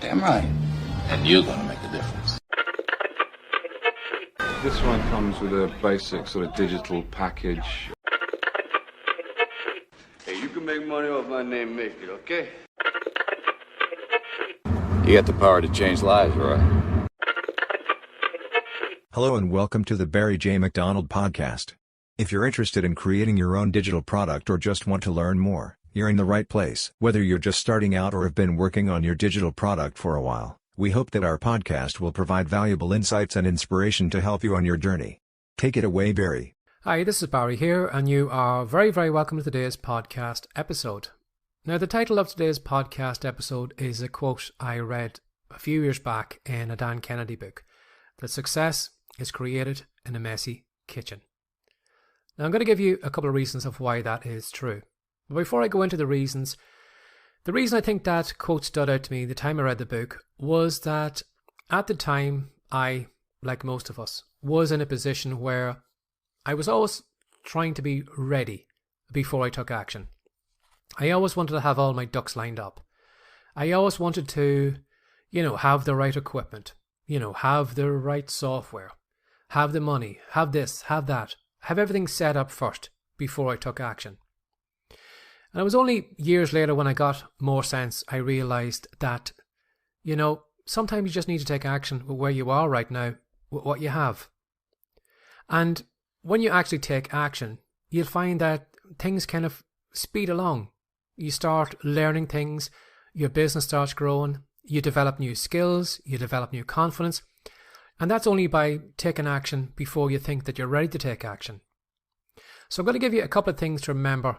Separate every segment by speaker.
Speaker 1: Damn right. And you're gonna make a difference.
Speaker 2: This one comes with a basic sort of digital package.
Speaker 3: Hey, you can make money off my name, make it, okay?
Speaker 4: You got the power to change lives, right?
Speaker 5: Hello and welcome to the Barry J. McDonald podcast. If you're interested in creating your own digital product or just want to learn more, you're in the right place. Whether you're just starting out or have been working on your digital product for a while, we hope that our podcast will provide valuable insights and inspiration to help you on your journey. Take it away, Barry.
Speaker 6: Hi, this is Barry here, and you are very, very welcome to today's podcast episode. Now, the title of today's podcast episode is a quote I read a few years back in a Dan Kennedy book, that success is created in a messy kitchen. Now, I'm going to give you a couple of reasons of why that is true. But before I go into the reason I think that quote stood out to me the time I read the book was that at the time I, like most of us, was in a position where I was always trying to be ready before I took action. I always wanted to have all my ducks lined up. I always wanted to, have the right equipment, have the right software, have the money, have this, have that, have everything set up first before I took action. And it was only years later when I got more sense, I realized that, sometimes you just need to take action with where you are right now, with what you have. And when you actually take action, you'll find that things kind of speed along. You start learning things, your business starts growing, you develop new skills, you develop new confidence. And that's only by taking action before you think that you're ready to take action. So I'm going to give you a couple of things to remember.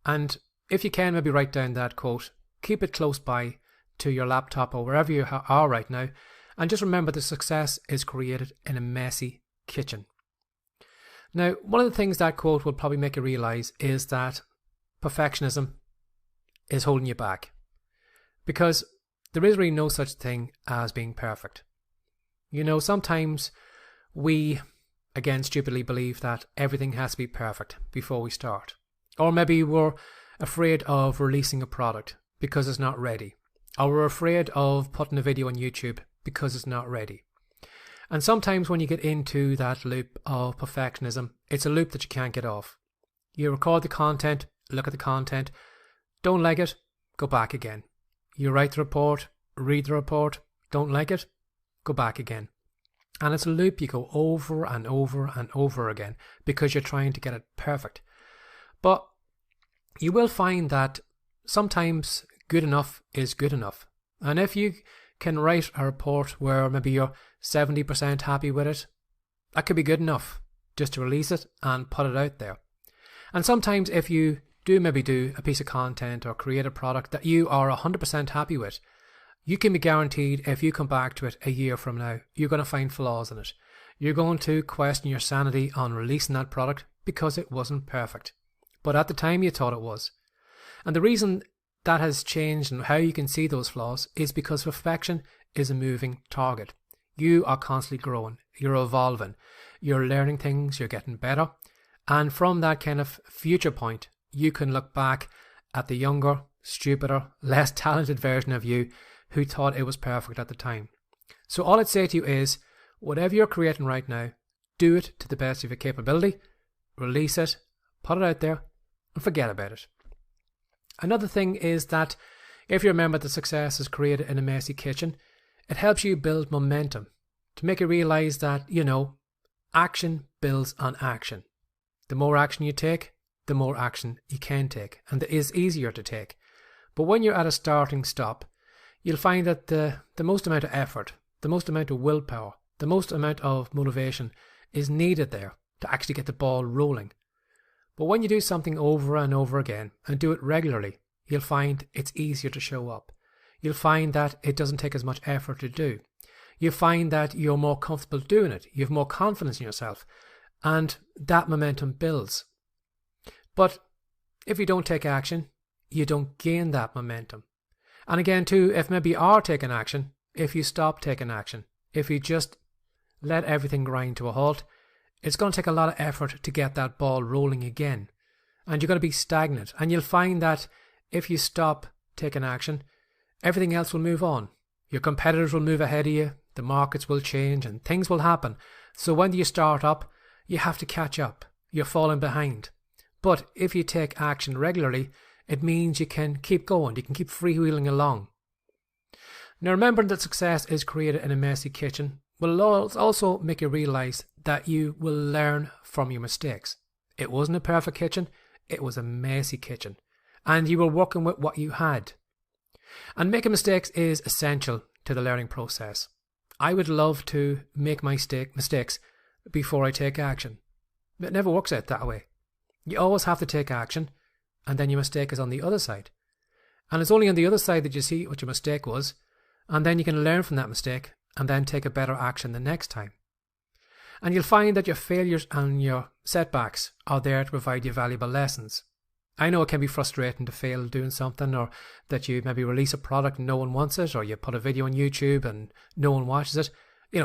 Speaker 6: And if you can, maybe write down that quote. Keep it close by to your laptop or wherever you are right now. And just remember that success is created in a messy kitchen. Now, one of the things that quote will probably make you realize is that perfectionism is holding you back. Because there is really no such thing as being perfect. Sometimes we, again, stupidly believe that everything has to be perfect before we start. Or maybe we're afraid of releasing a product because it's not ready. Or we're afraid of putting a video on YouTube because it's not ready. And sometimes when you get into that loop of perfectionism, it's a loop that you can't get off. You record the content, look at the content, don't like it, go back again. You write the report, read the report, don't like it, go back again. And it's a loop you go over and over and over again because you're trying to get it perfect. But you will find that sometimes good enough is good enough. And if you can write a report where maybe you're 70% happy with it, that could be good enough just to release it and put it out there. And sometimes if you do a piece of content or create a product that you are 100% happy with, you can be guaranteed if you come back to it a year from now, you're going to find flaws in it. You're going to question your sanity on releasing that product because it wasn't perfect. But at the time you thought it was. And the reason that has changed and how you can see those flaws is because perfection is a moving target. You are constantly growing. You're evolving. You're learning things. You're getting better. And from that kind of future point, you can look back at the younger, stupider, less talented version of you who thought it was perfect at the time. So all I'd say to you is, whatever you're creating right now, do it to the best of your capability, release it, put it out there, and forget about it. Another thing is that if you remember that success is created in a messy kitchen, it helps you build momentum to make you realize that, action builds on action. The more action you take, the more action you can take, and it is easier to take. But when you're at a starting stop, you'll find that the most amount of effort, the most amount of willpower, the most amount of motivation is needed there to actually get the ball rolling. But when you do something over and over again and do it regularly, you'll find it's easier to show up. You'll find that it doesn't take as much effort to do. You'll find that you're more comfortable doing it. You have more confidence in yourself. And that momentum builds. But if you don't take action, you don't gain that momentum. And again too, if maybe you are taking action, if you stop taking action, if you just let everything grind to a halt, it's going to take a lot of effort to get that ball rolling again. And you're going to be stagnant. And you'll find that if you stop taking action, everything else will move on. Your competitors will move ahead of you, the markets will change, and things will happen. So when you start up, you have to catch up. You're falling behind. But if you take action regularly, it means you can keep going. You can keep freewheeling along. Now, remembering that success is created in a messy kitchen will also make you realize that you will learn from your mistakes. It wasn't a perfect kitchen. It was a messy kitchen. And you were working with what you had. And making mistakes is essential to the learning process. I would love to make my mistakes before I take action. It never works out that way. You always have to take action, and then your mistake is on the other side. And it's only on the other side that you see what your mistake was, and then you can learn from that mistake and then take a better action the next time. And you'll find that your failures and your setbacks are there to provide you valuable lessons. I know it can be frustrating to fail doing something, or that you maybe release a product and no one wants it, or you put a video on YouTube and no one watches it.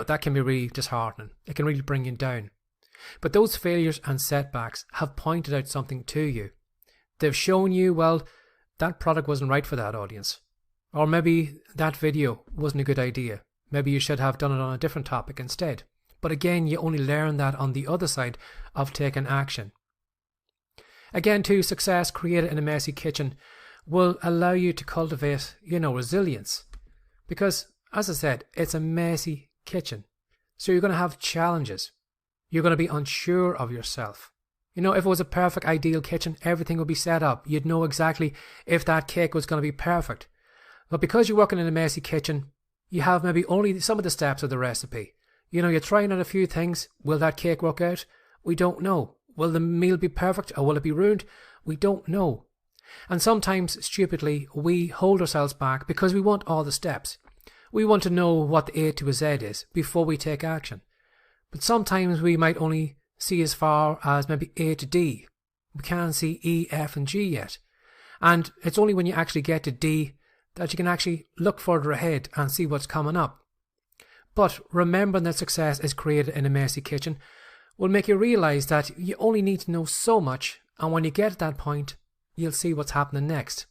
Speaker 6: That can be really disheartening. It can really bring you down. But those failures and setbacks have pointed out something to you. They've shown you, well, that product wasn't right for that audience. Or maybe that video wasn't a good idea. Maybe you should have done it on a different topic instead. But again, you only learn that on the other side of taking action. Again, too, success created in a messy kitchen will allow you to cultivate, resilience. Because, as I said, it's a messy kitchen. So you're going to have challenges. You're going to be unsure of yourself. If it was a perfect, ideal kitchen, everything would be set up. You'd know exactly if that cake was going to be perfect. But because you're working in a messy kitchen, you have maybe only some of the steps of the recipe. You're trying out a few things. Will that cake work out? We don't know. Will the meal be perfect or will it be ruined? We don't know. And sometimes, stupidly, we hold ourselves back because we want all the steps. We want to know what the A to a Z is before we take action. But sometimes we might only see as far as maybe A to D. We can't see E, F and G yet. And it's only when you actually get to D that you can actually look further ahead and see what's coming up. But remembering that success is created in a messy kitchen will make you realize that you only need to know so much, and when you get to that point, you'll see what's happening next.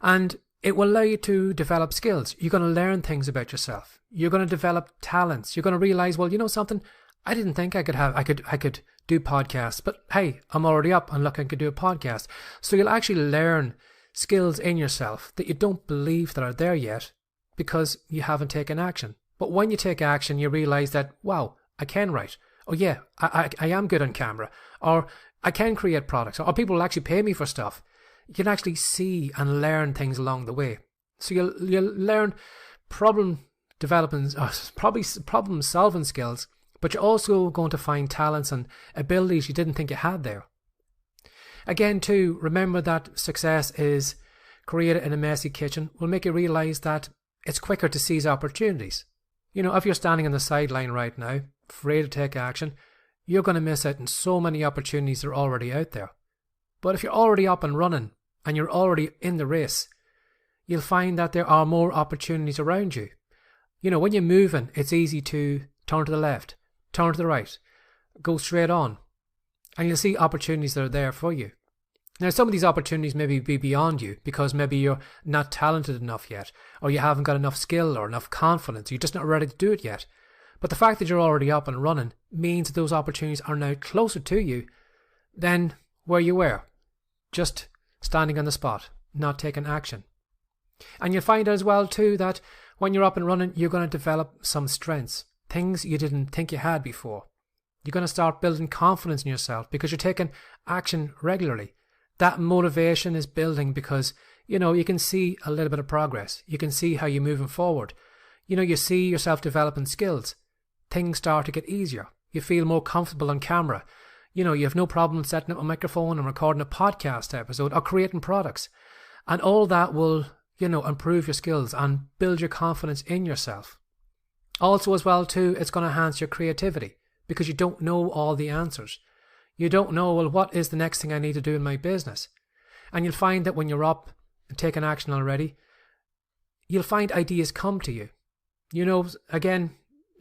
Speaker 6: And it will allow you to develop skills. You're going to learn things about yourself. You're going to develop talents. You're going to realize, well, something, I didn't think I could do podcasts, but hey, I'm already up and look, I could do a podcast. So you'll actually learn skills in yourself that you don't believe that are there yet because you haven't taken action. But when you take action, you realize that, wow, I can write. Oh yeah, I am good on camera. Or I can create products. Or people will actually pay me for stuff. You can actually see and learn things along the way. So you'll learn problem solving skills, but you're also going to find talents and abilities you didn't think you had there. Again, too, remember that success is created in a messy kitchen will make you realize that it's quicker to seize opportunities. If you're standing on the sideline right now, afraid to take action, you're going to miss out on so many opportunities that are already out there. But if you're already up and running and you're already in the race, you'll find that there are more opportunities around you. When you're moving, it's easy to turn to the left, turn to the right, go straight on, and you'll see opportunities that are there for you. Now, some of these opportunities maybe be beyond you because maybe you're not talented enough yet, or you haven't got enough skill or enough confidence, you're just not ready to do it yet. But the fact that you're already up and running means that those opportunities are now closer to you than where you were, just standing on the spot, not taking action. And you'll find as well too that when you're up and running, you're going to develop some strengths, things you didn't think you had before. You're going to start building confidence in yourself because you're taking action regularly. That motivation is building because, you can see a little bit of progress. You can see how you're moving forward. You see yourself developing skills. Things start to get easier. You feel more comfortable on camera. You have no problem setting up a microphone and recording a podcast episode or creating products. And all that will, improve your skills and build your confidence in yourself. Also as well too, it's going to enhance your creativity because you don't know all the answers. You don't know, well, what is the next thing I need to do in my business? And you'll find that when you're up and taking action already, you'll find ideas come to you. Again,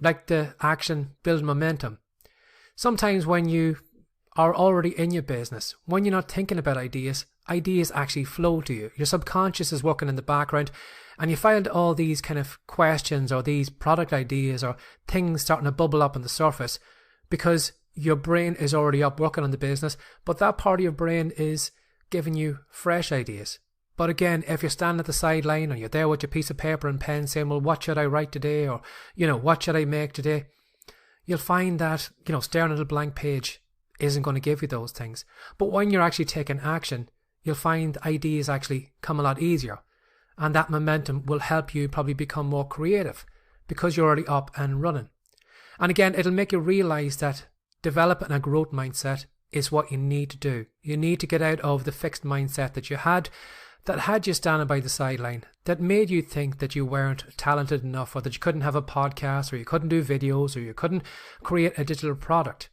Speaker 6: like the action, build momentum. Sometimes when you are already in your business, when you're not thinking about ideas, ideas actually flow to you. Your subconscious is working in the background, and you find all these kind of questions or these product ideas or things starting to bubble up on the surface because your brain is already up working on the business, but that part of your brain is giving you fresh ideas. But again, if you're standing at the sideline or you're there with your piece of paper and pen saying, well, what should I write today? Or, what should I make today? You'll find that, staring at a blank page isn't going to give you those things. But when you're actually taking action, you'll find ideas actually come a lot easier. And that momentum will help you probably become more creative because you're already up and running. And again, it'll make you realize that developing a growth mindset is what you need to do. You need to get out of the fixed mindset that you had you standing by the sideline, that made you think that you weren't talented enough, or that you couldn't have a podcast, or you couldn't do videos, or you couldn't create a digital product.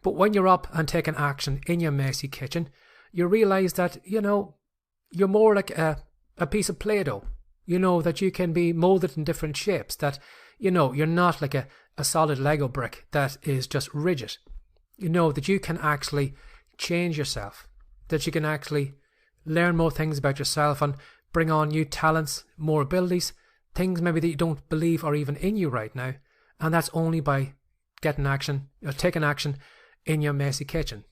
Speaker 6: But when you're up and taking action in your messy kitchen, you realize that, you're more like a piece of Play-Doh. That you can be molded in different shapes, that, you're not like a solid Lego brick that is just rigid. That you can actually change yourself, that you can actually learn more things about yourself and bring on new talents, more abilities, things maybe that you don't believe are even in you right now. And that's only by taking action in your messy kitchen.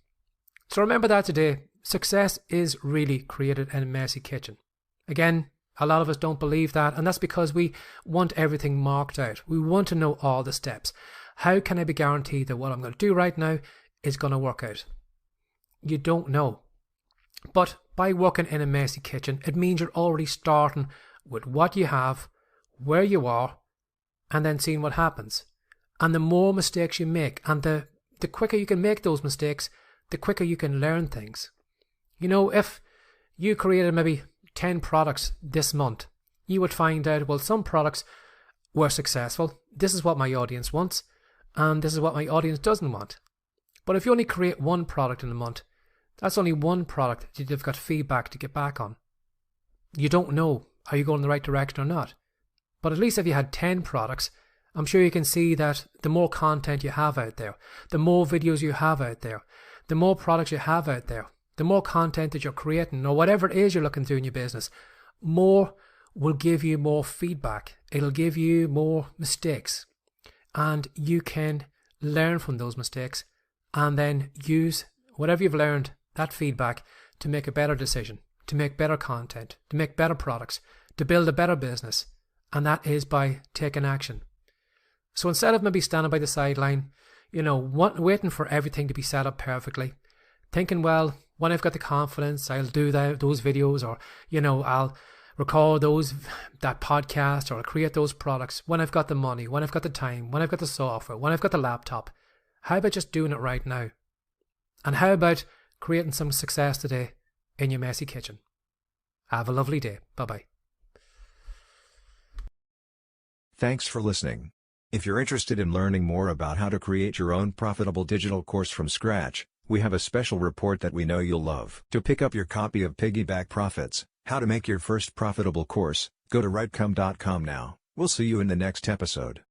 Speaker 6: So remember that today, success is really created in a messy kitchen. Again, a lot of us don't believe that, and that's because we want everything marked out. We want to know all the steps. How can I be guaranteed that what I'm going to do right now is going to work out? You don't know. But by working in a messy kitchen, it means you're already starting with what you have, where you are, and then seeing what happens. And the more mistakes you make, and the quicker you can make those mistakes, the quicker you can learn things. If you created maybe 10 products this month, you would find out, well, some products were successful. This is what my audience wants, and this is what my audience doesn't want. But if you only create one product in a month, that's only one product that you've got feedback to get back on. You don't know are you going in the right direction or not. But at least if you had 10 products, I'm sure you can see that the more content you have out there, the more videos you have out there, the more products you have out there, the more content that you're creating, or whatever it is you're looking to in your business, more will give you more feedback. It'll give you more mistakes. And you can learn from those mistakes and then use whatever you've learned, that feedback, to make a better decision, to make better content, to make better products, to build a better business. And that is by taking action. So instead of maybe standing by the sideline, waiting for everything to be set up perfectly, thinking, well, when I've got the confidence, I'll do those videos, or, I'll record that podcast, or I'll create those products when I've got the money, when I've got the time, when I've got the software, when I've got the laptop. How about just doing it right now? And how about creating some success today in your messy kitchen? Have a lovely day. Bye-bye.
Speaker 5: Thanks for listening. If you're interested in learning more about how to create your own profitable digital course from scratch, we have a special report that we know you'll love. To pick up your copy of Piggyback Profits, How to Make Your First Profitable Course, go to writecome.com now. We'll see you in the next episode.